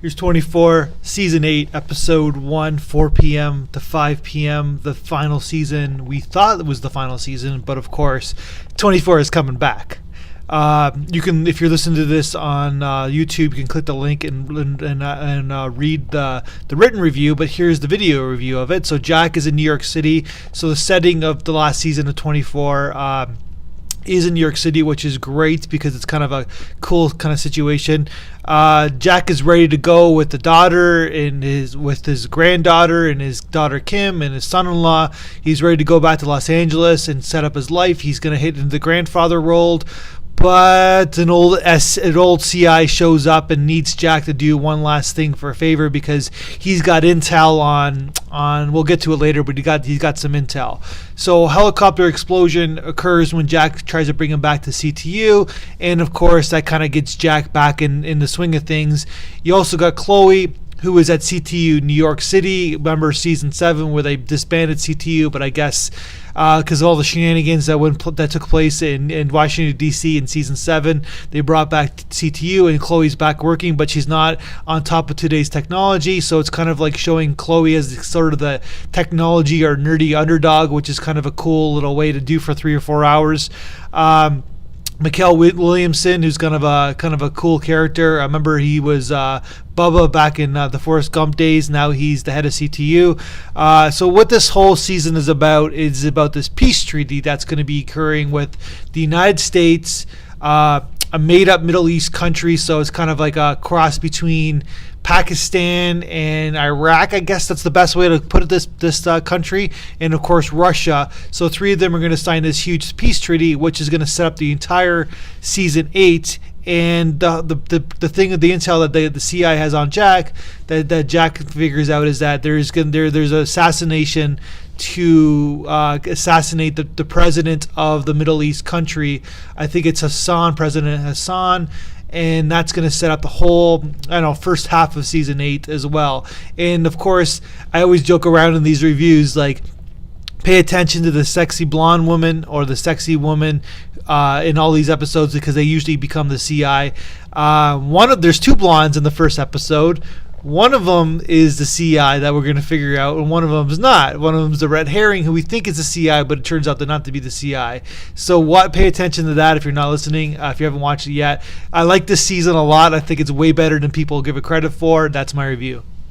Here's 24, Season 8, Episode 1, 4 p.m. to 5 p.m. The final season. We thought it was the final season, but of course, 24 is coming back. You can, if you're listening to this on YouTube, you can click the link and read the written review. But here's the video review of it. So Jack is in New York City. So the setting of the last season of 24 is in New York City, which is great because it's kind of a cool kind of situation. Jack is ready to go with the daughter and with his granddaughter and his daughter Kim and his son-in-law. He's ready to go back to Los Angeles and set up his life. He's going to hit into the grandfather role. But an old CI shows up and needs Jack to do one last thing for a favor because he's got intel on we'll get to it later, but he's got some intel. So a helicopter explosion occurs when Jack tries to bring him back to CTU, and of course that kind of gets Jack back in the swing of things. You also got Chloe, who was at CTU New York City. Remember season 7 where they disbanded CTU, but I guess because of all the shenanigans that took place in Washington, D.C. in season 7, they brought back CTU, and Chloe's back working, but she's not on top of today's technology. So it's kind of like showing Chloe as sort of the technology or nerdy underdog, which is kind of a cool little way to do for 3 or 4 hours. Mikhail Williamson, who's kind of a cool character. I remember he was Bubba back in the Forrest Gump days. Now he's the head of CTU. So what this whole season is about this peace treaty that's going to be occurring with the United States, a made-up Middle East country. So it's kind of like a cross between Pakistan and Iraq. I guess that's the best way to put it, this country, and of course Russia. So 3 of them are going to sign this huge peace treaty, which is going to set up the entire season 8. And the thing of the intel that the CI has on Jack that Jack figures out is that there's an assassination to assassinate the president of the Middle East country. I think it's President Hassan. And that's going to set up the whole, first half of season 8 as well. And of course, I always joke around in these reviews, like, pay attention to the sexy blonde woman or the sexy woman in all these episodes because they usually become the CI. There's 2 blondes in the first episode. One of them is the CI that we're going to figure out, and one of them is not. One of them is the red herring who we think is the CI, but it turns out not to be the CI. So pay attention to that if you're not listening, if you haven't watched it yet. I like this season a lot. I think it's way better than people give it credit for. That's my review.